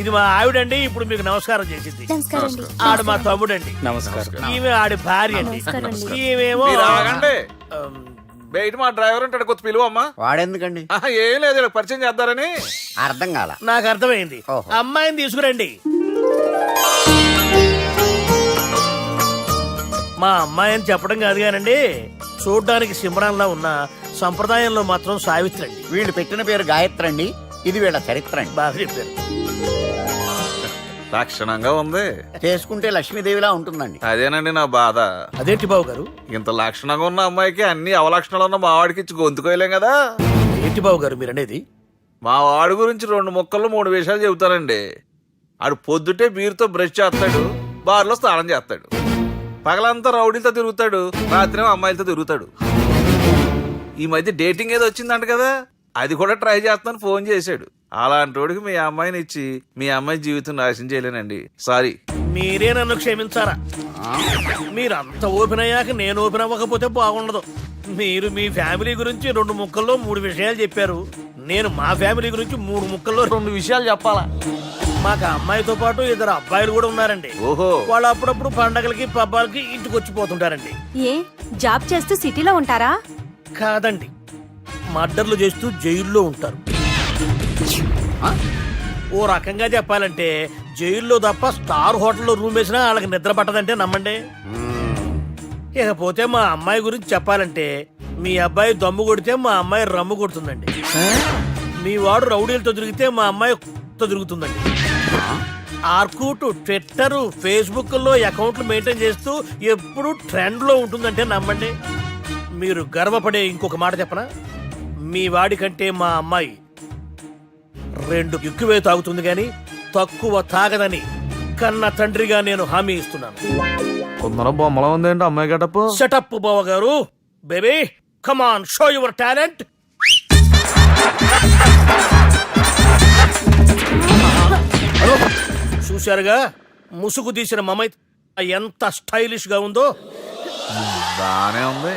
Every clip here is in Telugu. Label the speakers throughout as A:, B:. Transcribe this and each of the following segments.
A: ఇది మా ఆవిడండి. ఇప్పుడు మీకు నమస్కారం చేసింది. ఆడు మా తమ్ముడండి.
B: నమస్కారం.
A: ఈమె ఆడి భార్య అండి. ఈమెమో
C: బయట మా డ్రైవర్ ఉంటాడు, కొత్త పిలువమ్మా.
D: వాడెందుకండి?
C: ఏం లేదు, పరిచయం చేద్దారని.
D: అర్థం కాల.
A: నాకు అర్థమైంది. అమ్మాయిని తీసుకురండి. మా అమ్మాయి అని చెప్పడం కాదు కానండి, చూడ్డానికి సింహరాన్లా ఉన్న సంప్రదాయంలో మాత్రం సావిత్రి అండి.
D: వీళ్ళు పెట్టిన పేరు గాయత్రి అండి. ఇది వీళ్ళ చరిత్ర అండి.
A: బాగా చెప్పారు.
C: లక్షణంగా ఉంది.
D: చేసుకుంటే లక్ష్మీదేవిలా ఉంటుందండి.
C: అదేనండి నా బాధ.
A: అదేంటి బాబు గారు?
C: ఇంత లక్షణంగా ఉన్న అమ్మాయికి అన్ని అవలక్షణాలు ఉన్న మా వాడికి ఇచ్చి గొంతుకోయలేం కదా.
A: ఏంటి బాబు గారు మీరు అనేది?
C: మా వాడి గురించి 2 ముక్కల్లో 3 విషయాలు చెబుతానండి. ఆడు పొద్దుటే బీరుతో బ్రష్ చేస్తాడు, బార్లో స్నానం చేస్తాడు, పగలంతా రౌడీలతో తిరుగుతాడు, రాత్రి అమ్మాయిలతో తిరుగుతాడు. ఈ మధ్య డేటింగ్ ఏదో వచ్చిందంట కదా, అది కూడా ట్రై చేస్తాను ఫోన్ చేశాడు. అలాంటి వాడికి మీ అమ్మాయిని ఇచ్చి మీ అమ్మాయి జీవితం నాశనం చేయలేనండి. సారీ.
A: మీరే నన్ను క్షమించారా? మీరు అంత ఓపెన్ అయ్యాక నేను ఓపెన్ అవ్వకపోతే బాగుండదు. మీరు మీ ఫ్యామిలీ గురించి 2 ముక్కల్లో 3 విషయాలు చెప్పారు. నేను మా ఫ్యామిలీ గురించి 3 ముక్కల్లో 2 విషయాలు చెప్పాలా? మాకు అమ్మాయితో పాటు 2 అబ్బాయిలు కూడా ఉన్నారండి.
C: ఓహో.
A: వాళ్ళు అప్పుడప్పుడు పండగలకి పబ్బాలకి ఇంటికి వచ్చిపోతుంటారండి.
E: ఏ జాబ్ చేస్తూ సిటీలో ఉంటారా?
A: కాదండి, మర్డర్లు చేస్తూ జైల్లో ఉంటారు. ఓ రకంగా చెప్పాలంటే జైల్లో తప్ప స్టార్ హోటల్లో రూమ్ వేసినా వాళ్ళకి నిద్ర పట్టదంటే నమ్మండి. ఇకపోతే మా అమ్మాయి గురించి చెప్పాలంటే మీ అబ్బాయి దమ్ము కొడితే మా అమ్మాయి రమ్ము కొడుతుందండి. మీ వాడు రౌడీలతో తిరిగితే మా అమ్మాయి తో తిరుగుతుందండి. ఆర్కుట్, ట్విట్టర్, ఫేస్బుక్ లో అకౌంట్లు మెయింటైన్ చేస్తూ ఎప్పుడు ట్రెండ్ లో ఉంటుందంటే నమ్మండి. మీరు గర్వపడే ఇంకొక మాట చెప్పనా? మీ వాడి కంటే మా అమ్మాయి 2 ఎక్కువే తాగుతుంది గాని తక్కువ తాగదని కన్న తండ్రిగా నేను హామీ ఇస్తున్నాను.
C: కొందర బొమ్మలా ఉందేంటి అమ్మాయి గడప?
A: షటప్ బావ గారు. Baby come on, show your talent. చూశారుగా ముసుగు తీసిన మమై ఎంత స్టైలిష్ గా ఉందో.
C: బానే ఉంది.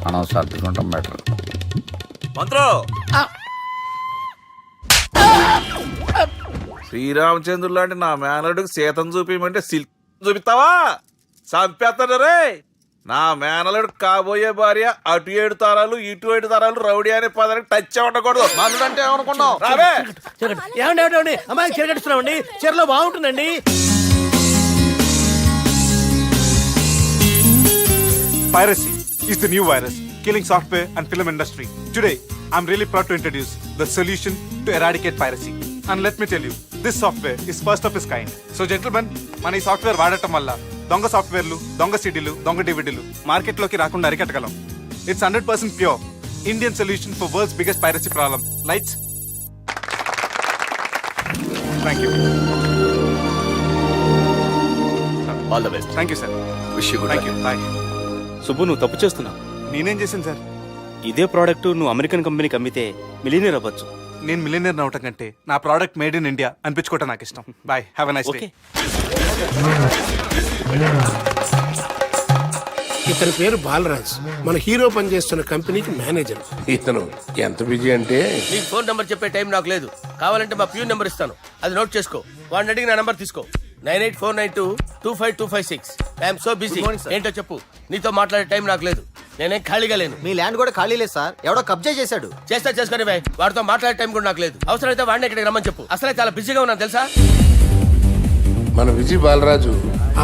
D: మనం సర్దుకుంటాం బెటర్.
C: మంత్రో, శ్రీరామచంద్రుడు లాంటి నా మేనలుడికి సీతను చూపించమంటే సిల్క్ చూపిస్తావా? చంపేస్తాడు రే. నా మేనలుడు కాబోయే భార్య అటు 7 తరాలు ఇటు 7 తరాలు రౌడీ అనే పదానికి టచ్ ఉండకూడదు. మనుడు అంటే ఏమనుకున్నావు? రావే.
A: ఏమండి అమ్మాయి చీరగట్టుస్తున్నామండి, చీరలో బాగుంటుందండి.
F: Piracy is the new virus killing software and film industry. Today, I'm really proud to introduce the solution to eradicate piracy. And let me tell you, this software is first of its kind. So gentlemen, మన ఈ సాఫ్ట్వేర్ వాడటం వల్ల దొంగ సాఫ్ట్వేర్లు, దొంగ సీడీలు, దొంగ డివిడీలు మార్కెట్లోకి రాకుండా అరికట్టగలం. It's 100% pure Indian solution for world's biggest piracy problem. Lights. Thank you.
B: All the best.
F: Thank you, sir.
B: Wish you good
F: Thank you. Bye.
B: Subbu, నువ్వు తప్పు చేస్తున్నావు.
F: నేనేం చేశాను సార్?
B: ఇదే ప్రోడక్ట్ నువ్వు అమెరికన్ కంపెనీకి అమ్మితే మిలియనీర్ అవ్వచ్చు.
F: నేను మిలియనర్ అవటం కంటే నా ప్రోడక్ట్ మేడ్ ఇన్ ఇండియా అనిపించుకోవటం నాకు ఇష్టం. Bye, have a nice day.
G: ఇతని పేరు బాలరాజ్, మన హీరో పనిచేస్తున్న కంపెనీకి మేనేజర్.
H: ఇతను ఎంత బిజీ అంటే
I: నీకు ఫోన్ నంబర్ చెప్పే టైం నాకు లేదు. కావాలంటే మా ప్యూన్ నెంబర్ ఇస్తాను, అది నోట్ చేసుకో. వాడిని అడిగి నా నంబర్ తీసుకో. 9849225256. I'm so busy. ఏంటో చెప్పు. నీతో మాట్లాడే టైం నాకు లేదు, నేనేం ఖాళీగా లేను.
D: మీ ల్యాండ్ కూడా ఖాళీ లేదు సార్, ఎవడో కబ్జా చేశాడు.
I: చేస్తా చేసుకుని వాడితో మాట్లాడే టైం కూడా నాకు లేదు. అవసరమైతే వాడిని ఇక్కడికి రమ్మని చెప్పు. అసలే చాలా బిజీగా ఉన్నాను తెలుసా.
H: మన విజయ్ బాలరాజు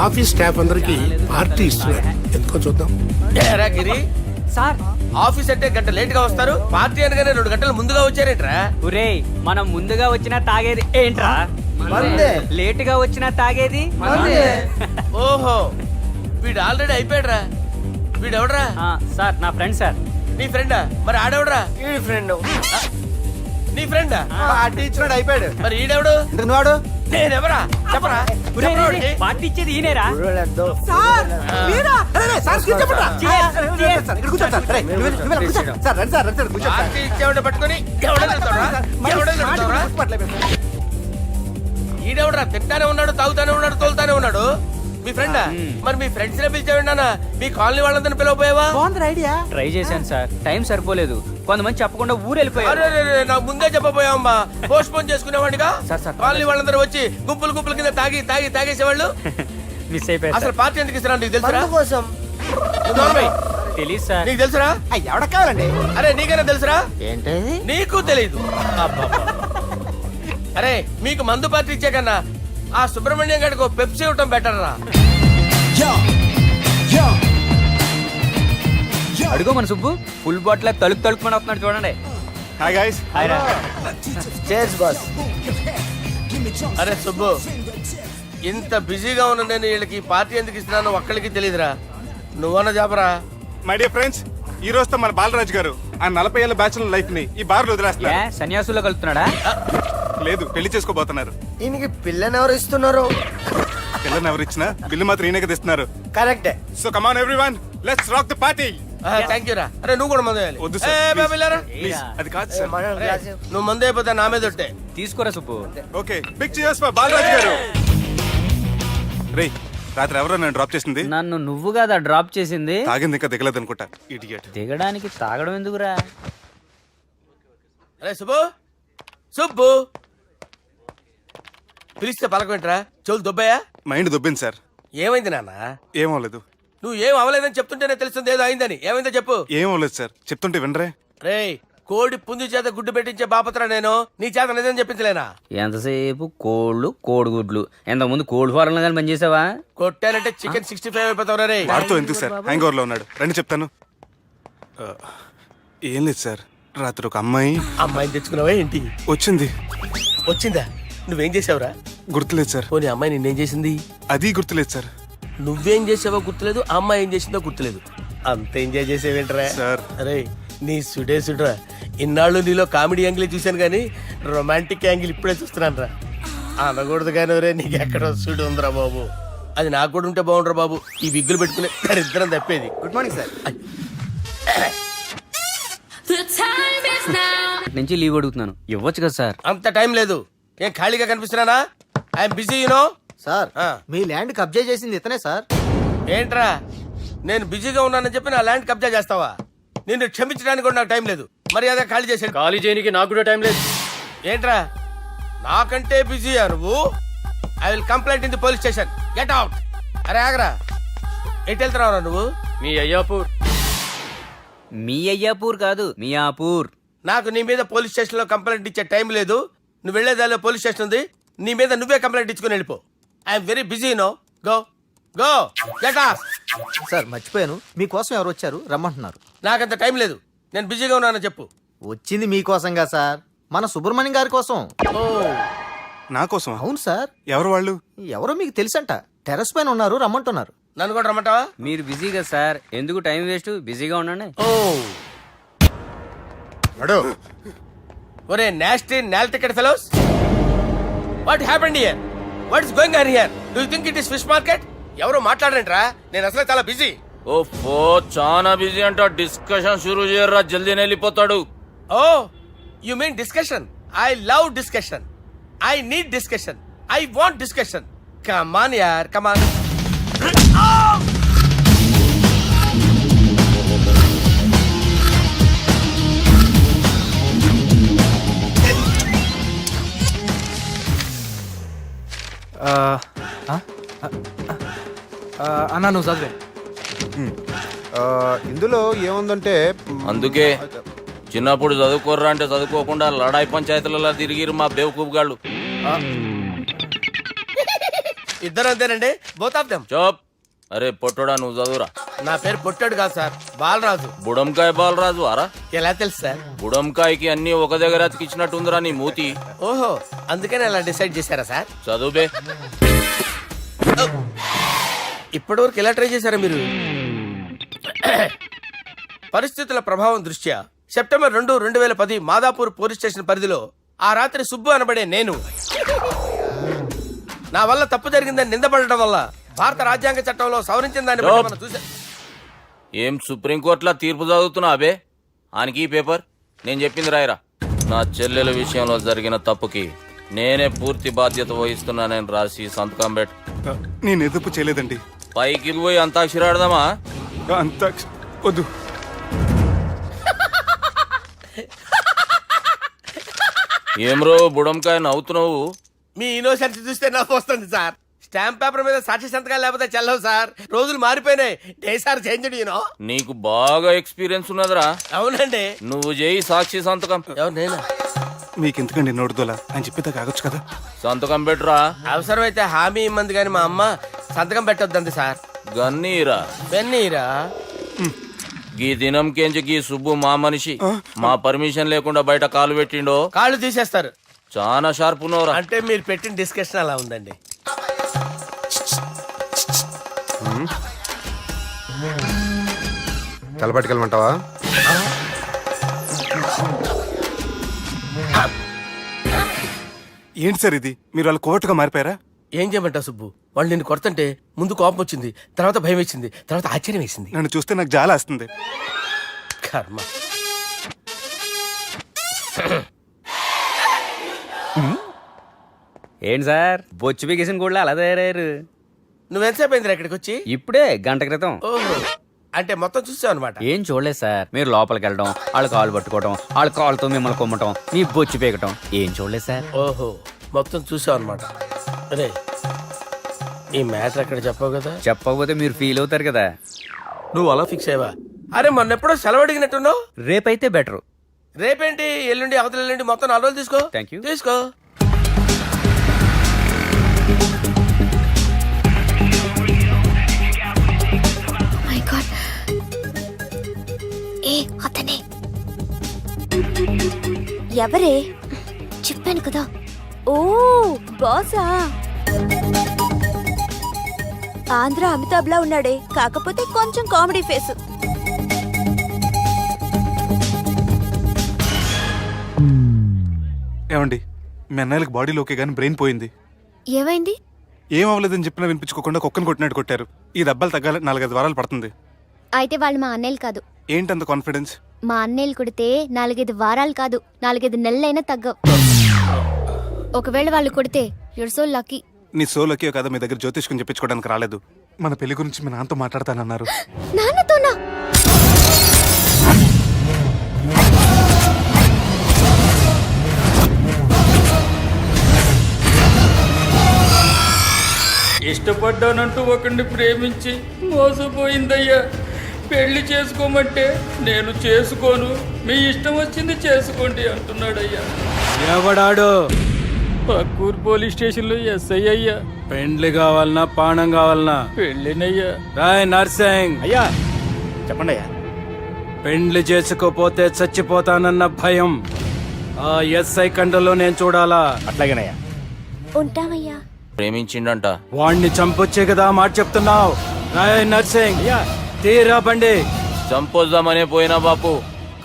G: ఆఫీస్ స్టాఫ్ అందరికి పార్టీ ఇస్తున్నారు, ఎందుకో చూద్దాం.
I: ఏరా గిరి
E: సార్,
I: ఆఫీస్ అంటే గంట లేట్ గా వస్తారు, పార్టీ అనగానే 2 గంటలు ముందుగా వచ్చారేంట్రా?
J: ఒరే, మనం ముందుగా వచ్చినా తాగేది ఏంట్రా? లేటుగా వచ్చినా తాగేది.
I: ఓహో, వీడు ఆల్రెడీ అయిపోయాడ్రా. వీడెవడ్రా?
J: సార్, నా ఫ్రెండ్ సార్.
I: నీ ఫ్రెండా? మరి ఆడెవడ్రా?
D: ఈ ఫ్రెండ్
I: నీ ఫ్రెండా?
D: పార్టీ ఇచ్చినాడు, అయిపోయాడు.
I: మరి ఈడెవడు?
D: నువ్వాడు
I: నేనెవరా చెప్పరా?
J: పార్టీ ఇచ్చేది ఈనేరా?
I: పార్టీ ఇచ్చేవాడు పట్టుకొని ఈడెవడరా? తింటానే ఉన్నాడు, తాగుతానే ఉన్నాడు, తోలుతానే ఉన్నాడు. మీ ఫ్రెండా? మరి మీ ఫ్రెండ్స్ నే పిలిచావిన్నానా? మీ కాలనీ వాళ్ళందరినీ పిలవపోయావా?
J: ట్రై చేశాను సార్, టైం సరిపోలేదు. కొంతమంది చెప్పకుండా ఊరు వెళ్ళిపోయారు.
I: అరే, అరే, అరే, నాకు ముందే చెప్పపోయావమ్మా. పోస్ట్ పోన్ చేసుకునేవాడిగా.
J: సార్,
I: కాలనీ వాళ్ళందరూ వచ్చి గుంపులు గుంపుల కింద తాగేసేవాళ్ళు.
J: మిస్ అయిపోయారు
I: అసలు
J: సార్.
I: పార్టీ ఎందుకు ఇస్తున్నా నీకు తెలుసురా?
A: కోసం
I: నువ్వు నోర్మై.
J: తెలీదు సార్.
I: నీకు తెలుసురా?
D: ఎవడ కావాలండి?
I: అరే నీకైనా తెలుసురా?
D: ఏంటి?
I: నీకు తెలీదు. అబ్బబ్బా. అరే మీకు మందు పార్టీ ఇచ్చే కన్నా ఆ సుబ్రహ్మణ్యం గడికి పెప్సీ ఇవ్వటం బెటర్ రా.
J: అడుగో మన సుబ్బు ఫుల్ బాటిల్ తలుపుమని వస్తున్నాడు చూడండి.
F: Hi guys.
J: హాయ్ రా.
I: అరే సుబ్బు, ఇంత బిజీగా ఉన్న నేను వీళ్ళకి ఈ పార్టీ ఎందుకు ఇస్తున్నాను ఒక్కడికి తెలియదురా. నువ్వన్న చెప్పరా.
F: మై డియర్ ఫ్రెండ్స్, ఈ రోజుతో మన బాలరాజ్ గారు ఆ 40 ఏళ్ల బ్యాచులర్ లైఫ్ ని ఈ బార్ లో
J: ఏ
F: వదిలేస్తున్నారు.
J: సన్యాసుల్లో కలుస్తున్నాడా?
F: లేదు, పెళ్లి చేసుకోబోతున్నారు.
A: ఈయనకి పిల్లని ఎవరు ఇస్తున్నారు?
F: పిల్లని ఎవరు ఇచ్చినా బిల్లు మాత్రం ఈయనకే తెస్తున్నారు.
A: కరెక్టే.
F: So come on everyone, let's rock the party.
I: Thank you రా. అరే నువ్వు కూడా మందు వేయాలి.
F: వద్దు
I: ఏ,
F: సార్,
I: బాబు, వెళ్ళారా?
F: ప్లీజ్. అది కాదు సార్.
I: నువ్వు మందు అయిపోతే నా మీద ఒట్టే.
J: తీసుకోరా Subbu.
F: Okay, big cheers for Balaraj గారు. రేయ్, రాత్రి ఎవరో నేను డ్రాప్ చేసింది?
J: నన్ను నువ్వు కదా డ్రాప్ చేసింది.
F: తాగింది ఇంకా దిగలేదు అనుకుంటా. ఇడియట్.
J: దిగడానికి తాగడం ఎందుకురా?
I: అరే సుబ్బు, సుబ్బు పిలిస్తే పలకమేంట్రా? చెవులు దొబ్బాయా?
F: Mind దొబ్బింది sir.
I: ఏమైంది నాన్న?
F: ఏమవలేదు.
I: నువ్వు ఏం అవ్వలేదని చెప్తుంటేనే తెలుస్తుంది ఏదో అయిందని. ఏమైందో చెప్పు.
F: ఏమవలేదు సార్, చెప్తుంటే వినరే.
I: రేయ్, కోడి పుంజు చేత గుడ్డు పెట్టించే బాపత్రా నేను. నీ చేత నిజం చెప్పించలేనా?
J: ఎంతసేపు కోళ్ళు కోడిగుడ్లు. ఎంతకుముందు కోడి ఫారంలో కానీ పనిచేసావా?
I: కొట్టానంటే చికెన్ 65 అయిపోతావు రే.
F: వాడుతూ ఎందుకు సార్, హ్యాంగ్ ఓవర్ లో ఉన్నాడు. రండి చెప్తాను. ఏం లేదు సార్, రాత్రి ఒక అమ్మాయి
I: అమ్మాయిని తెచ్చుకున్నావా ఏంటి?
F: వచ్చింది.
I: వచ్చిందా? నువ్వేం చేసావురా?
F: గుర్తులేదు సార్.
I: పోనీ అమ్మాయి నిన్నేం చేసింది?
F: అది గుర్తులేదు సార్.
I: నువ్వేం చేసావో గుర్తులేదు, ఆ అమ్మాయి ఏం చేసిందో గుర్తులేదు. అంత ఎంజాయ్ చేసేవేంట్రా?
F: సార్.
I: అరే నీ సుడే సుడ్రా. ఇన్నాళ్ళు నీలో కామెడీ యాంగిల్ చూశాను కానీ రొమాంటిక్ యాంగిల్ ఇప్పుడే చూస్తున్నాను రా. అనకూడదు కానీ రే, నీకు ఎక్కడ సుడు ఉందిరా బాబు. అది నాకు కూడా ఉంటే బాగుండ్రా బాబు. ఈ విగ్గులు పెట్టుకునే ఇద్దరం తప్పేది.
D: Good morning sir.
J: నుంచి లీవ్ అడుగుతున్నాను, ఇవ్వచ్చు కదా సార్?
I: అంత టైం లేదు. ఏం ఖాళీగా కనిపిస్తున్నానా? I'm busy you know.
D: సార్, మీ ల్యాండ్ కబ్జా చేసింది ఇతనే సార్.
I: ఏంట్రా, నేను బిజీగా ఉన్నానని చెప్పి నా ల్యాండ్ కబ్జా చేస్తావా? నిన్ను క్షమించడానికి కూడా నాకు టైం లేదు. మరి అదే ఖాళీ చేసాడు.
B: ఖాళీ చేయడానికి నాకు కూడా టైం లేదు.
I: ఏంట్రా, నాకంటే బిజీయా నువ్వు? I will complaint in the police station. Get out. అరే ఆగరా, ఎటు వెళ్తున్నావురా నువ్వు?
B: మీ అయ్యాపూర్.
J: మీ అయ్యాపూర్ కాదు, మియాపూర్.
I: నాకు నీ మీద పోలీస్ స్టేషన్ లో కంప్లైంట్ ఇచ్చే టైం లేదు. నువ్వు వెళ్లేదాలో పోలీస్ స్టేషన్ ఉంది. నీ మీద నువ్వే కంప్లైంట్ ఇచ్చుకుని వెళ్ళిపో. I'm very busy no. Go go get off.
D: Sir మర్చిపోయాను, మీకోసం ఎవరు వచ్చారు రమ్మంటున్నారు.
I: నాకంత టైం లేదు, నేను బిజీగా ఉన్నానని చెప్పు.
D: వచ్చింది మీకోసంగా సార్, మన సుబ్రహ్మణ్యం గారి కోసం.
I: ఓ,
F: నా కోసం?
D: అవును సార్.
F: ఎవరు వాళ్ళు?
D: ఎవరో మీకు తెలుసంట, టెర్రస్ పైన ఉన్నారు, రమ్మంటున్నారు.
I: నన్ను కూడా రమ్మంటావా?
J: మీరు బిజీ కదా సార్, ఎందుకు టైం వేస్ట్, బిజీగా ఉండండి.
I: ఓ ఒరే నాస్టీ నాల్టికెట్ fellows, what happened here? What is going on here? Do you think it is fish market? ఎవరో మాట్లాడంట్రా, నేను అసలే చాలా బిజీ.
B: ఓఫో, చాలా బిజీ అంట. డిస్కషన్ షురూ చేయరా, జల్దీనే వెళ్ళిపోతాడు.
I: Oh you mean discussion? I love discussion. I need discussion. I want discussion. Come on యార్, కమ్ ఆన్.
D: అన్నా నువ్వు చదివే. ఇందులో ఏముందంటే
B: అందుకే చిన్నప్పుడు చదువుకోర్రా అంటే చదువుకోకుండా లడాయి పంచాయతీలలో తిరిగిరు మా బేవకూపు గాళ్ళు.
I: ఇద్దరు అంతేనండి, బోత్ ఆఫ్ దెమ్.
B: చోప్. అరే పొట్టోడా, నువ్వు చదువురా.
I: నా పేరు పొట్టాడు కాదు సార్, బాలరాజు.
B: బుడంకాయ బాలరాజు అరా?
I: ఎలా తెలుసు సార్?
B: బుడంకాయకి అన్ని ఒక దగ్గర అతికిచ్చినట్టుందిరా నీ మూతి.
I: ఓహో, అందుకని అలా డిసైడ్ చేశారా సార్?
B: చదువుబే.
I: ఇప్పటివరకు ఎలా ట్రై చేశారా మీరు? పరిస్థితుల ప్రభావం దృష్ట్యా సెప్టెంబర్ 2, 2010 మాదాపూర్ పోలీస్ స్టేషన్ పరిధిలో ఆ రాత్రి సుబ్బు అనబడే నేను నా వల్ల తప్పు జరిగిందని నిందపడటం వల్ల భారత రాజ్యాంగ చట్టంలో సవరించిన దాన్ని బట్టి మనం చూసా.
B: ఏం సుప్రీంకోర్టులో తీర్పు చదువుతున్నా అబే? ఆనికి ఈ పేపర్ నేను చెప్పింది రాయరా. నా చెల్లెల విషయంలో జరిగిన తప్పుకి నేనే పూర్తి బాధ్యత వహిస్తున్నానని రాసి సంతకం పెట్టు.
F: నేను ఎదుపు చేయలేదండి.
B: పైకి పోయి అంతాక్షరి ఆడదామా?
F: అంత వద్దు.
B: ఏమ్రో బుడంకాయ నవ్వుతున్నావు?
I: మీ ఇన్నోసెన్స్ చూస్తే నవ్వు వస్తుంది సార్. స్టాంప్ పేపర్ మీద సాక్షి సంతకాలు లేకపోతే చెల్లవు సార్. రోజులు మారిపోయినాయి. Day sir change you know.
B: నీకు బాగా ఎక్స్పీరియన్స్ ఉన్నదిరా.
I: అవునండి.
B: నువ్వు చేయి సాక్షి సంతకం.
I: ఎవరు నేనా?
F: మీకు ఎందుకండి నోడుదోలా అని చెప్పి కాగొచ్చు కదా.
B: సంతకం పెట్టురా.
I: అవసరమైతే హామీ ఇమ్మంది కానీ మా అమ్మ సంతకం పెట్టొద్దండి సార్.
B: గన్నీరా
I: పెన్నీరా.
B: గీ దినంకేంచి గీ సుబ్బు మా మనిషి. మా పర్మిషన్ లేకుండా బయట కాలు పెట్టిండో
I: కాళ్ళు తీసేస్తారు.
B: చాలా షార్ప్ ఉన్నవరా.
I: అంటే మీరు పెట్టిన డిస్కషన్ అలా ఉందండి.
D: తలపట్టుకెళ్ళమంటావా?
F: ఏంటి సార్ ఇది? మీరు వాళ్ళు కోర్టుగా మారిపోయారా?
I: ఏం చేయమంటావు సుబ్బు? వాళ్ళు నిన్ను కొడుతుంటే ముందు కోపం వచ్చింది, తర్వాత భయం వేసింది, తర్వాత ఆశ్చర్యం వేసింది.
F: నన్ను చూస్తే నాకు జాలి వస్తుంది.
I: కర్మ.
J: ఏంటి సార్ బొచ్చు బిగేసిన కూడా అలా తయారయ్యారు?
I: నువ్వెంతసేపు అయిందిరా ఇక్కడికి వచ్చి?
J: ఇప్పుడే గంట క్రితం.
I: ఓహో, అంటే మొత్తం చూసావు అనమాట.
J: ఏం చూడలేదు సార్. మీరు లోపలికి వెళ్ళడం, వాళ్ళ కాలు పట్టుకోవడం, వాళ్ళ కాలుతో మిమ్మల్ని కొమ్మటం, మీ బొచ్చు పీకటం ఏం చూడలేదు సార్.
I: ఓహో, మొత్తం చూసావు అనమాట. అరే ఈ మ్యాటర్ అక్కడ చెప్పావు కదా.
J: చెప్పకపోతే మీరు ఫీల్ అవుతారు కదా.
I: నువ్వు అలా ఫిక్స్ అయ్యవా? అరే మొన్న ఎప్పుడో సెలవు అడిగినట్టున్నావు.
J: రేపైతే బెటర్.
I: రేపేంటి, ఎల్లుండి, అవతల ఎల్లుండి, మొత్తం 4 రోజులు తీసుకో.
J: Thank you.
I: తీసుకో.
E: మై గాడ్, ఏ అతనే ఎవరే? చెప్పాను కదా. ఓ బాసా. ఆంధ్ర అమితాబ్ లా ఉన్నాడే, కాకపోతే కొంచెం కామెడీ ఫేస్.
F: ఏమండి, మీ అన్నయ్యలకు బాడీలోకే కానీ బ్రెయిన్ పోయింది.
E: ఏమైంది?
F: ఏం అవ్వలేదని చెప్పినా వినిపించుకోకుండా కుక్కను కొట్టినట్టు కొట్టారు. ఈ దెబ్బలు తగ్గాలి 4-5 వారాలు పడుతుంది.
E: అయితే వాళ్ళు మా అన్నయ్యలు కాదు.
F: ఏంటంత కాన్ఫిడెన్స్?
E: మా అన్నయ్యలు కొడితే 4-5 వారాలు కాదు, 4-5 నెలలైనా తగ్గవు. ఒకవేళ వాళ్ళు కొడితే యూర్ సో లక్కీ.
F: నీ సోలోకి కదా మీ దగ్గర జ్యోతిష్కం చెప్పించుకోవడానికి రాలేదు. మన పెళ్లి గురించి మీ నాన్నతో మాట్లాడతానన్నారు.
E: నాన్నతోనా?
K: ఇష్టపడ్డానంటూ ఒకరిని ప్రేమించి మోసపోయిందయ్యా. పెళ్లి చేసుకోమంటే నేను చేసుకోను, మీ ఇష్టం వచ్చింది చేసుకోండి అంటున్నాడయ్యా.
L: ఎవడాడు?
K: పక్కూరు పోలీస్ స్టేషన్ లో ఎస్ఐ అయ్యా.
L: పెండ్లి కావాలనా పానం కావాలనా?
K: పెళ్ళినయ్యా.
L: రాయ్ నర్సింగ్.
A: అయ్యా చెప్పండి అయ్యా.
L: పెండ్లి చేసుకోపోతే చచ్చిపోతానన్న భయం ఆ ఎస్ఐ కండలో నేను చూడాలా?
A: అట్లాగేనయ్యా.
E: ఉంటామయ్యా.
B: ప్రేమించిండంట.
L: వాణ్ణి చంపొచ్చే కదా మాట చెప్తున్నావు. రాయ్ నర్సింగ్, తీరా బండి.
B: చంపొద్దామనే పోయినా బాపు,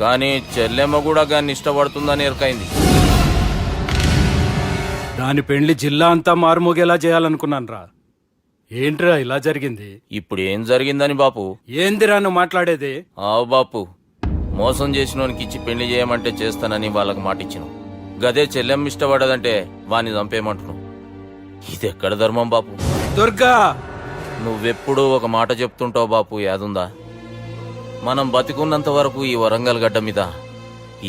B: కానీ చెల్లెమ్మ కూడా గాన్ని ఇష్టపడుతుందని ఎరకైంది.
L: దాని పెండ్లి జిల్లా అంతా మారుమోగేలా చేయాలనుకున్నాను రా. ఏంట్రా ఇలా జరిగింది?
B: ఇప్పుడు ఏం జరిగిందని బాపు?
L: ఏందిరా నువ్వు మాట్లాడేది?
B: ఆవు బాపు, మోసం చేసినోనికి ఇచ్చి పెళ్లి చేయమంటే చేస్తానని వాళ్ళకి మాటిచ్చినావు. గదే చెల్లెమ్మ ఇష్టపడదంటే వాణ్ణి చంపేయమంటున్నావు. ఇది ఎక్కడ ధర్మం బాపు?
L: దుర్గా,
B: నువ్వెప్పుడూ ఒక మాట చెప్తుంటావు బాపు, యాదుందా? మనం బతికున్నంత వరకు ఈ వరంగల్ గడ్డ మీద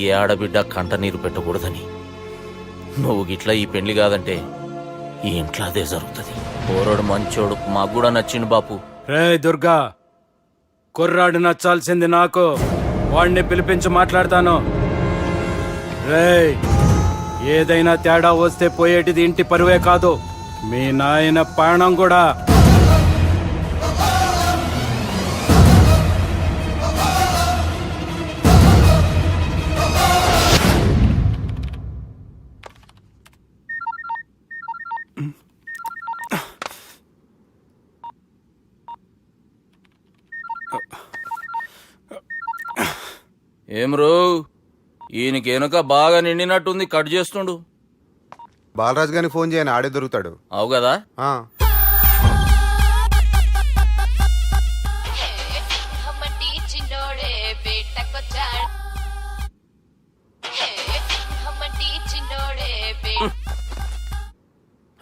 B: ఈ ఆడబిడ్డ కంట నీరు పెట్టకూడదని. నువ్వు గిట్లా ఈ పెళ్లి కాదంటే ఈ ఇంట్లో అదే జరుగుతుంది. పోరోడు మంచోడు, మాకు కూడా నచ్చిండు బాపు.
L: రే దుర్గా, కుర్రాడు నచ్చాల్సింది నాకు. వాడిని పిలిపించి మాట్లాడతాను. రే, ఏదైనా తేడా వస్తే పోయేటిది ఇంటి పరువే కాదు, మీ నాయన ప్రాణం కూడా.
B: ఏమ్రో, ఈయనకి వెనుక బాగా నిండినట్టుంది, కట్ చేస్తుండు.
D: బాలరాజు గారికి ఫోన్ చేయని, ఆడే దొరుకుతాడు.
B: అవు కదా.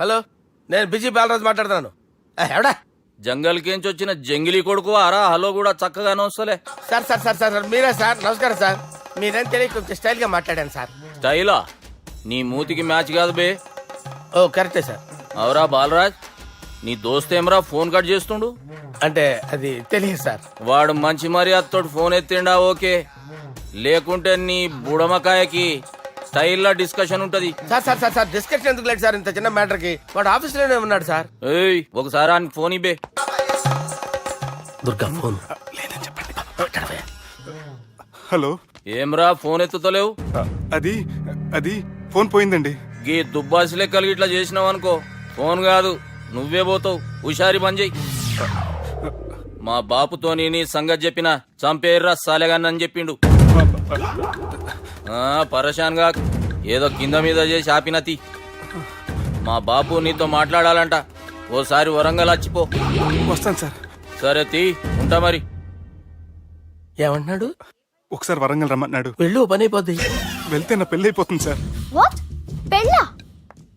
I: హలో, నేను బిజీ బాలరాజు మాట్లాడుతున్నాను. ఎవడా?
B: జంగల్కేంచి వచ్చిన జంగిలీ కొడుకు ఆరా హలో కూడా చక్కగానే వస్తలే.
I: సార్ సార్ సార్ సార్ మీరే సార్? నమస్కారం సార్. మీరేం తెలియక కొంచెం స్టైల్ గా మాట్లాడాను సార్.
B: స్టైలా? నీ మూతికి మ్యాచ్ కాదు బే.
I: ఓ కరెక్టే సార్.
B: అవరా బాలరాజ్, నీ దోస్తేమరా ఫోన్ కట్ చేస్తుండు?
I: అంటే అది తెలియదు సార్.
B: వాడు మంచి మర్యాదతో ఫోన్ ఎత్తిండా ఓకే, లేకుంటే నీ బుడమకాయకి స్టైల్లో డిస్కషన్ ఉంటది.
I: Sir sir sir sir discussion ఎందుకు లేదు సార్? ఇంత చిన్న మ్యాటర్ కి వాడు ఆఫీస్ లోనే ఉన్నాడు సార్.
B: ఏయ్ ఒకసారి ఆయనకి ఫోన్ ఇబ్బే.
I: దుర్గా ఫోన్.
F: హలో,
B: ఏమ్రా ఫోన్ ఎత్తుతలేవు?
F: అది అది ఫోన్ పోయిందండి.
B: గీ దుబ్బాసి లెక్కలు ఇట్లా చేసినావు అనుకో, ఫోన్ కాదు నువ్వే పోతావు. హుషారి పని చెయ్యి. మా బాపుతో నీ సంగతి చెప్పిన చంపేర్రా సాలెగాన్ని చెప్పిండు. పరేషాన్ గా ఏదో కింద మీద చేసి ఆపినతి. మా బాపు నీతో మాట్లాడాలంట. ఓసారి వరంగల్ వచ్చిపో.
F: వస్తాను సార్.
B: సరే తీ, ఉంటా మరి.
I: ఏమంటున్నాడు?
F: ఒకసారి వరంగల్ రమ్మన్నాడు.
I: వెళ్ళు, పని అయిపోద్ది.
F: వెళ్తే నా పెళ్లి అయిపోతుంది సార్.
E: వాట్? పెళ్ళా?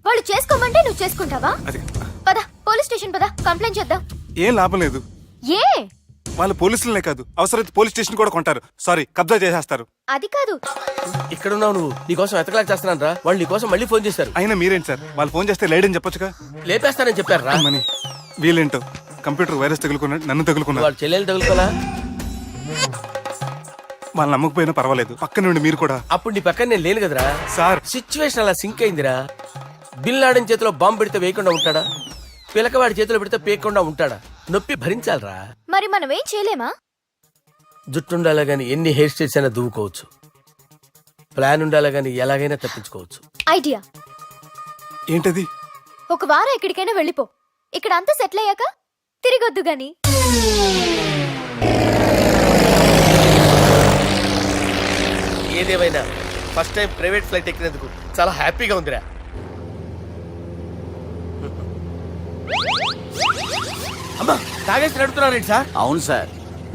E: వాళ్ళు చేసుకోమంటే నువ్వు చేసుకుంటావా?
F: అది
E: పద పోలీస్ స్టేషన్ పద, కంప్లైంట్ చేద్దాం.
F: ఏం లాభం లేదు.
E: ఏ?
F: వాళ్ళు పోలీసులనే కాదు, అవసరమైతే పోలీస్ స్టేషన్ కూడా కొంటారు. సారీ, కబ్జా చేసేస్తారు.
E: అది కాదు.
I: ఇక్కడ ఉన్నావు నువ్వు, నీకోసం ఎతకలేక చేస్తున్నాను రా. వాళ్ళు నీకోసం మళ్ళీ ఫోన్ చేశారు.
F: అయినా మీరేంటి సార్, వాళ్ళు ఫోన్ చేస్తే లేడని చెప్పొచ్చుగా.
I: లేపేస్తానని చెప్పారు రా.
F: మని వీళ్ళేంటో కంప్యూటర్ వైరస్ తగులుకున్నాడు, నన్ను తగులుకున్నాడు.
I: వాళ్ళ చెల్లెలు తగులుకోలా?
F: వాళ్ళు నమ్మకపోయినా పర్వాలేదు, పక్క నుండి మీరు కూడా.
I: అప్పుడు నీ పక్కన నేను లేను కదరా
F: సార్.
I: సిచ్యువేషన్ అలా సింక్ అయిందిరా. బిల్ లాడెన్ చేతిలో బాంబు పెడితే వేయకుండా ఉంటాడా? పిలకవాడి చేతిలో పెడితే పేయకుండా ఉంటాడా? నొప్పి భరించాలరా.
E: మరి మనం ఏం చేయలేమా?
I: జుట్టు ఉండాలా గాని ఎన్ని హెయిర్ స్టైల్స్ అయినా దువ్వుకోవచ్చు. ప్లాన్ ఉండాలా గాని ఎలాగైనా తప్పించుకోవచ్చు.
E: ఐడియా
F: ఏంటది?
E: ఒక వారం ఎక్కడికైనా వెళ్ళిపో. ఇక్కడ అంతా సెటిల్ అయ్యాక తిరిగొద్దు గాని.
I: ఏదేమైనా ఫస్ట్ టైం ప్రైవేట్ ఫ్లైట్ ఎక్కినందుకు చాలా హ్యాపీగా ఉందిరా. అమ్మా, తాగేసి నడుపుతున్నారేంటి సార్?
J: అవును సార్,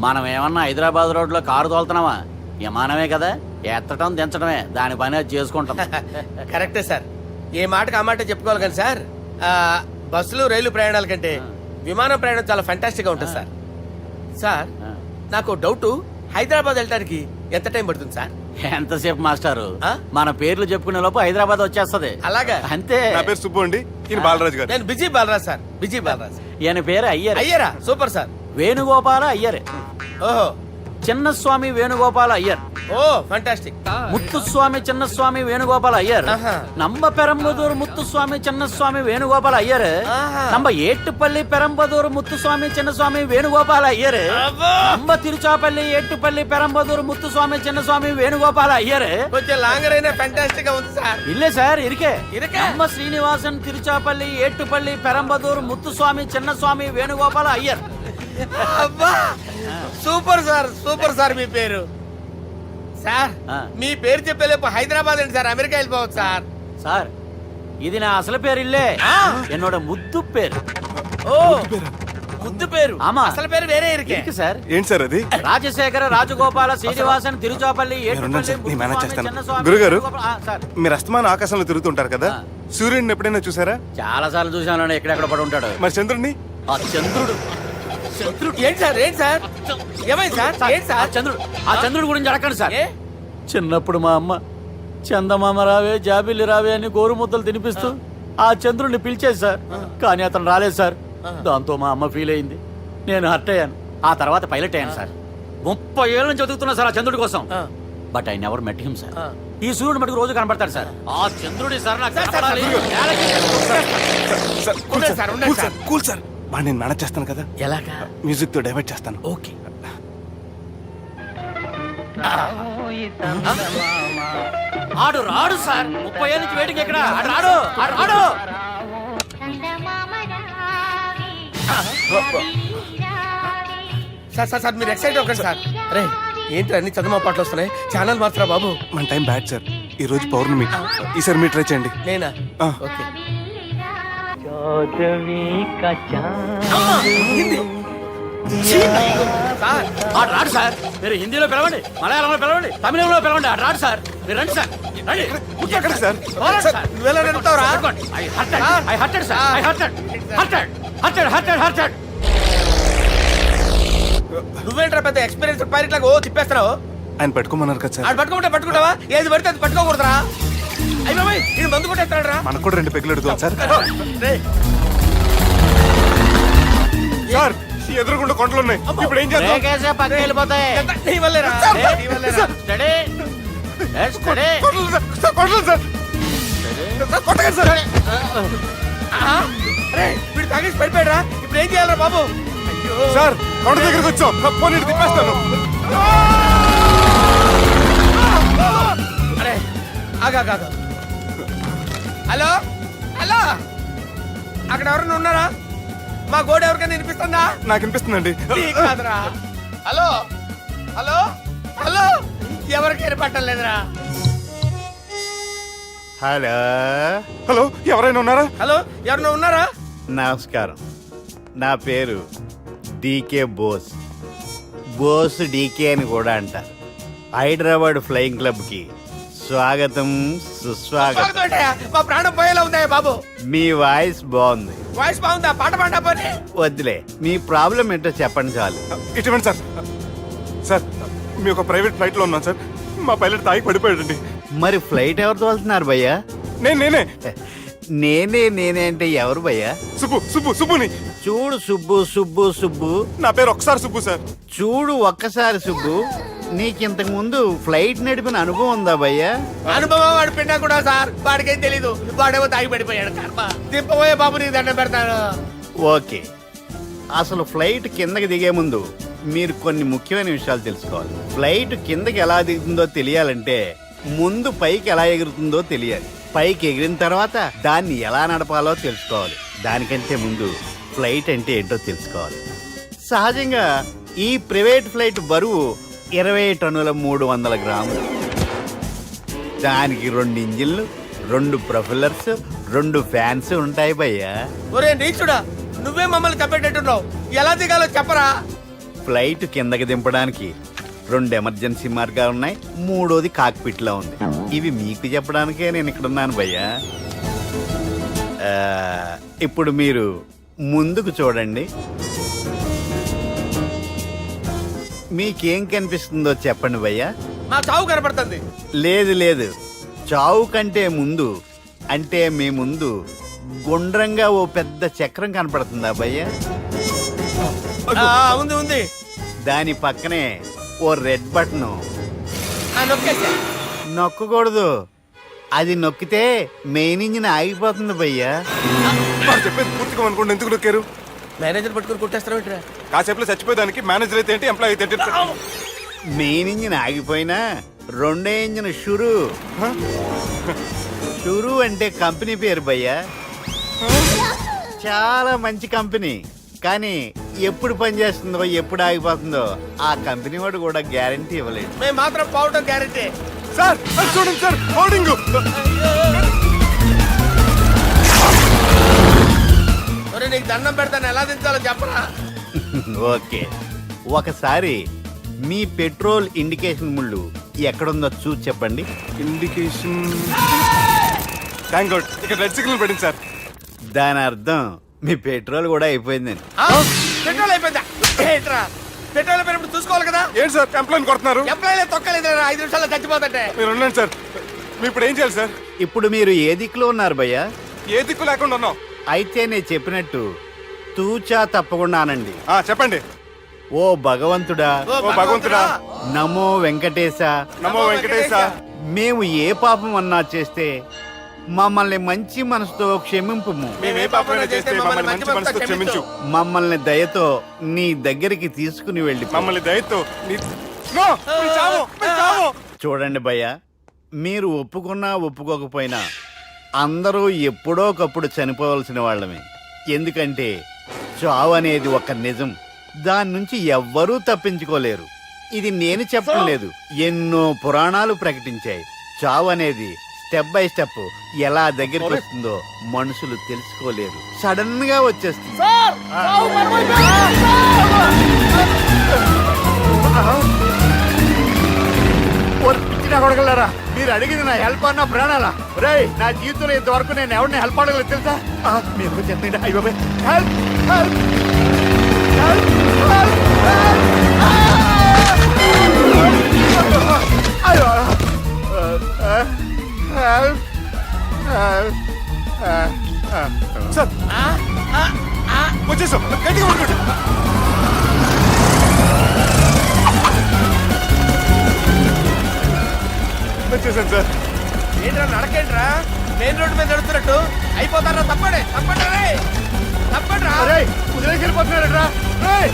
J: మనం ఏమన్నా హైదరాబాద్ రోడ్లో కారు తోలుతున్నామా? విమానమే కదా, ఎత్తటం దించడమే దాని పని అది చేసుకుంటాం.
I: కరెక్టే సార్. ఏ మాటకు ఆ మాట చెప్పుకోవాలి కానీ సార్, బస్సులు రైలు ప్రయాణాల కంటే విమానం ప్రయాణం చాలా ఫంటాస్టిక్ గా ఉంటుంది సార్. సార్ నాకు డౌట్, హైదరాబాద్ వెళ్ళడానికి ఎంత టైం పడుతుంది సార్?
J: ఎంతసేపు మాస్టారు, మన పేర్లు చెప్పుకునే లోపు హైదరాబాద్ వచ్చేస్తది.
I: అలాగా?
J: అంతే.
F: నా పేరు సుబ్బు అండి, ఈయన బాలరాజు గారు.
I: నేను busy Balaraj sir. Busy Balaraj.
J: ఈయన పేరు అయ్యర్.
I: అయ్యరా? Super sir.
J: వేణుగోపాల అయ్యర్.
I: ఓహో.
J: చిన్నస్వామి వేణుగోపాల అయ్యర్.
I: Oh fantastic.
J: ముత్తుస్వామి చిన్నస్వామి వేణుగోపాల అయ్యర్. நம்ம பெரம்பதூர் முத்துசுவாமி சின்னசுவாமி வேணுகோபால் ஐயர். நம்ம ஏட்டுப்பள்ளி பெரம்பதூர் முத்துசுவாமி சின்னசுவாமி வேணுகோபால் ஐயர். நம்ம திருச்சாப்பள்ளி ஏட்டுப்பள்ளி பெரம்பதூர் முத்துசுவாமி சின்னசுவாமி வேணுகோபால் ஐயர்.
I: కొంచెం లాంగర్ అయినా ఫంటాస్టిక్ గా ఉంది సార్.
J: இல்ல சார், இருக்கே. நம்ம ஸ்ரீனிவாசன் திருச்சாப்பள்ளி ஏட்டுப்பள்ளி பெரம்பதூர் முத்துசுவாமி சின்னசுவாమి వేణుగోపాల అయ్యర్.
I: అబ్బా సూపర్ సార్, సూపర్ సార్. మీ పేరు సార్, మీ పేరు చెప్పేలేపు హైదరాబాద్ అండి సార్, అమెరికా వెళ్ళిపోవచ్చు సార్.
J: సార్, ఇది నా అసలు పేరు ఇల్లే, என்னோட ముద్దు పేరు.
I: ఓ ముద్దు పేరు.
J: ఆమా,
I: అసలు పేరు వేరే ఇరికే
F: సార్. ఏంటి సార్ అది?
J: రాజశేఖర రాజగోపాల శ్రీనివాసన్ తిరుచాపల్లి
F: గురుగారు, మీరు అస్తమానం ఆకాశంలో తిరుగుతుంటారు కదా, సూర్యుడిని ఎప్పుడైనా చూసారా?
J: చాలా సార్లు చూసాను, ఎక్కడెక్కడ పడి ఉంటాడు.
F: మరి చంద్రుడిని?
J: ఆ చంద్రుడు.
I: ఏంటి సార్? ఏంటి సార్? ఏమైంది సార్? ఏంటి సార్?
J: ఆ చంద్రుడి గురించి అడగండి సార్. చిన్నప్పుడు మా అమ్మ చందమామ రావే జాబిల్లి రావే అని గోరు ముద్దలు తినిపిస్తూ ఆ చంద్రుడిని పిలిచేది సార్, కానీ అతను రాలేదు సార్. దాంతో మా అమ్మ ఫీల్ అయింది, నేను హర్ట్ అయ్యాను. ఆ తర్వాత పైలట్ అయ్యాను సార్. 30 ఏళ్ళ నుంచి చదువుతున్నా సార్ ఆ చంద్రుడి కోసం. But I never met him sir. ఈ సూర్యుడు మటుకు రోజు కనబడతాడు సార్. ఆ చంద్రుడి సార్ నాకు కనపడాలి.
F: కూల్ సార్, వాడు నేను మేనేజ్ చేస్తాను కదా.
I: ఎలాగా?
F: మ్యూజిక్ తో డైవర్ట్ చేస్తాను.
I: ఓకే.
J: ఆడు రాడు సార్, 30 ఏళ్ళ నుంచి వెయిటింగ్ ఎక్కడ. ఆడు రాడు, ఆడు రాడు.
I: సార్ సార్ సార్ మీరు ఎక్సైట్ అవ్వకండి సార్. అరే ఏంటి అన్ని చదువు పాటలు వస్తున్నాయి, ఛానల్ మాత్రం బాబు.
F: మన టైం బ్యాడ్ సార్, ఈ రోజు పౌర్ణమి. ఈసారి మీరు ట్రై చేయండి.
I: నేనా?
F: ఆ.
I: ఓకే.
J: సార్ ఆడు రాడు సార్. మీరు హిందీలో పిలవండి, మలయాళంలో పిలవండి, తమిళంలో పిలవండి, ఆడు రాడు సార్.
I: మీరు రండి సార్ రండి.
F: ఎక్కడికి సార్?
I: పోరాడు సార్.
A: నువ్వెలా నడుపుతావురా?
I: పట్టుకోండి. I hurted, sir. I hurted.
A: నువ్వేంట్రా పెద్ద ఎక్స్పీరియన్స్ పైలట్ లాగా ఓ తిప్పేస్తున్నావు?
F: ఆయన పెట్టుకోమన్నారు కదా సార్.
A: ఆడు పట్టుకుంటే పట్టుకుంటావా? ఏది పడితే అది పట్టుకోకూడదురా? అయ్యి బాబాయ్ ఇది మందు కొట్టేస్తాడు రా.
F: మనకు కూడా 2 పెగ్గులు ఎడుగుతాం సార్. సార్ ఎదురుగుండా కొండలు ఉన్నాయి, ఇప్పుడు ఏం చేద్దాం?
I: బ్రేకేసే పక్కకి వెళ్ళిపోతాయి.
A: నీ వల్లేరా? నీ వల్లేరా?
I: Steady. Let's steady.
F: కొండలు సార్, సార్, కొండలు సార్. సార్, కొట్టకండి సార్.
A: అరే వీడు తాగేసి పడిపోయాడురా. ఇప్పుడు ఏం చేయాలరా బాబు? అయ్యో
F: సార్ కొండ దగ్గరికి వచ్చాం, పోనీ ఇటు తిప్పేస్తాను.
A: అరే ఆగా హలో హలో అక్కడ ఎవరైనా ఉన్నారా? మా గోడ ఎవరికైనా వినిపిస్తుందా?
F: నాకు అనిపిస్తుందండి.
A: నీకు కాదురా. హలో హలో హలో ఎవరికి వినపట్టలేదురా.
D: హలో
F: హలో ఎవరైనా ఉన్నారా?
A: హలో ఎవరైనా ఉన్నారా?
D: నమస్కారం, నా పేరు డీకే బోస్. బోస్ డీకే అని కూడా అంటారు. హైదరాబాద్ ఫ్లయింగ్ క్లబ్ కి స్వాగతం సుస్వాగతం.
A: స్వాగతం ఏంటయ్యా? మా ప్రాణం పోయేలా ఉందయ్యా బాబు.
D: మీ వాయిస్ బాగుంది.
A: వాయిస్ బాగుందా? పాట పాడా పోనీ.
D: వద్దులే, మీ ప్రాబ్లం ఏంటో చెప్పండి చాలు.
F: ఇటువంటి సార్, సార్ మీ ఒక ప్రైవేట్ ఫ్లైట్ లో ఉన్నాం సార్. మా పైలట్ తాగి పడిపోయాడండి.
D: మరి ఫ్లైట్ ఎవరు తోలుతున్నారు భయ్యా?
F: నేనే
D: నేనే అంటే ఎవరు భయ్యా?
F: సుబ్బుని.
D: చూడు సుబ్బు,
F: నా పేరు ఒకసారి సుబ్బు సార్.
D: చూడు ఒక్కసారి సుబ్బు, నీకింతకు ముందు ఫ్లైట్ నడిపిన అనుభవం ఉందా భయ్యా?
A: అనుభవం వాడు పిన్నా కూడా సార్. వాడికేం తెలీదు. వాడేమో తాగి పడిపోయాడు. కర్మ. దింపబోయే బాబు నీకు దండం పెడతాను.
D: ఓకే, అసలు ఫ్లైట్ కిందకి దిగే ముందు మీరు కొన్ని ముఖ్యమైన విషయాలు తెలుసుకోవాలి. ఫ్లైట్ కిందకి ఎలా దిగుతుందో తెలియాలంటే ముందు పైకి ఎలా ఎగురుతుందో తెలియాలి. పైకి ఎగిరిన తర్వాత దాన్ని ఎలా నడపాలో తెలుసుకోవాలి. దానికంటే ముందు ఫ్లైట్ అంటే ఏంటో తెలుసుకోవాలి. సహజంగా ఈ ప్రైవేట్ ఫ్లైట్ బరువు 20 టన్నుల 300 గ్రాములు. దానికి 2 ఇంజిన్లు, 2 ప్రొఫెల్లర్స్, 2 ఫ్యాన్స్ ఉంటాయి భయ్యా.
A: ఒరే నీచుడా, నువ్వే మమ్మల్ని తప్పేటట్టున్నావు. ఎలా దిగాలో చెప్పరా?
D: ఫ్లైట్ కిందకి దింపడానికి 2 ఎమర్జెన్సీ మార్గాలు ఉన్నాయి, 3వది కాక్పిట్ లో ఉంది. ఇవి మీకు చెప్పడానికే నేను ఇక్కడ ఉన్నాను భయ్యా. ఇప్పుడు మీరు ముందుకు చూడండి. మీకేం కనిపిస్తుందో చెప్పండి భయ్యా.
A: మా చావు కనపడుతుంది.
D: లేదు, చావు కంటే ముందు అంటే మీ ముందు గుండ్రంగా ఓ పెద్ద చక్రం కనపడుతుందా భయ్యా?
A: ఉంది.
D: దాని పక్కనే ఓ రెడ్ బటన్.
A: నొక్కేసా.
D: నొక్కకూడదు, అది నొక్కితే మెయిన్ ఇంజిన్ ఆగిపోతుంది భయ్యా.
F: వాడు చెప్పేది పూర్తిగా అనుకోండి. ఎందుకు నొక్కారు?
A: మేనేజర్ పట్టుకుని కొట్టేస్తారా ఏంట్రా?
F: కాసేపులో చచ్చిపోయేదానికి మేనేజర్ అయితే ఏంటి, ఎంప్లాయ్ అయితే ఏంటి?
D: మెయిన్ ఇంజిన్ ఆగిపోయినా 2వ ఇంజిన్ షురు అంటే కంపెనీ పేరు భయ్యా. చాలా మంచి కంపెనీ, కానీ ఎప్పుడు పనిచేస్తుందో ఎప్పుడు ఆగిపోతుందో ఆ కంపెనీ వాడు కూడా గ్యారంటీ ఇవ్వలేదు.
A: మేము మాత్రం పోవటం గ్యారెంటీ.
F: సార్ అది చూడండి సార్, హోర్డింగ్.
A: ఒరే నీకు దండం పెడతాను, ఎలా దించాలో చెప్పరా?
D: ఓకే, ఒకసారి మీ పెట్రోల్ ఇండికేషన్ ముళ్ళు ఎక్కడుందో చూసి చెప్పండి.
F: ఇండికేషన్. థ్యాంక్ గాడ్, ఇక్కడ రెడ్ సిగ్నల్ పడింది సార్.
D: దాని అర్థం మీ పెట్రోల్ కూడా అయిపోయిందని.
A: పెట్రోల్ అయిపోయిందా? ఏంట్రా పెట్రోల్ అయిపోయినప్పుడు చూసుకోవాలి కదా.
F: ఏంటి సార్ ఎంప్లాయ్ కొడుతున్నారు?
A: ఎంప్లాయీ తొక్కలేదు. 5 నిమిషాల్లో చచ్చిపోతుంటే.
F: మీరు ఉండండి సార్. మీరు ఇప్పుడు ఏం చేయాలి సార్?
D: ఇప్పుడు మీరు ఏ దిక్కులో ఉన్నారు భయ్యా?
F: ఏ దిక్కు లేకుండా ఉన్నాం.
D: అయితే నేను చెప్పినట్టు తూచా తప్పకుండా అనండి.
F: చెప్పండి.
D: ఓ భగవంతుడా,
F: ఓ భగవంతుడా,
D: నమో వెంకటేశ,
F: నమో వెంకటేశ.
D: మేము ఏ పాపం అన్నా చేస్తే మమ్మల్ని మంచి మనసుతో క్షమింపుము.
F: మేము ఏ పాపమైనా చేస్తే మమ్మల్ని మంచి మనసుతో క్షమించు.
D: మమ్మల్ని దయతో నీ దగ్గరికి తీసుకుని వెళ్ళి
F: మమ్మల్ని దయతో నో, మీ చావు, మీ చావు.
D: చూడండి భయ్యా, మీరు ఒప్పుకున్నా ఒప్పుకోకపోయినా అందరూ ఎప్పుడో ఒకప్పుడు చనిపోవలసిన వాళ్ళమే. ఎందుకంటే చావు అనేది ఒక నిజం, దాని నుంచి ఎవ్వరూ తప్పించుకోలేరు. ఇది నేను చెప్పడం లేదు, ఎన్నో పురాణాలు ప్రకటించాయి. చావు అనేది స్టెప్ బై స్టెప్ ఎలా దగ్గరికి వస్తుందో మనుషులు తెలుసుకోలేరు, సడన్ గా వచ్చేస్తుంది. నా కొడగలరా, మీరు అడిగింది నా హెల్ప్ అన్న ప్రాణాలా? రేయ్, నా జీవితంలో ఇంతవరకు నేను ఎవరిని హెల్ప్ అడగలేదు తెలుసా? మీరు చెప్పండి. అయ్యో హెల్ప్ హెల్ప్ హెల్ప్ అయ్యో
F: సార్ వచ్చేసాం, గట్టిగా పట్టుకోండి. వచ్చేసాను సార్.
I: ఏంట్రా నడకేంట్రా, మెయిన్ రోడ్డు మీద నడుస్తున్నట్టు అయిపోతారా? తప్పండి తప్పండి రే, తప్పండి రా.
D: కుదిరేసి వెళ్ళిపోతున్నాడరా. రేయ్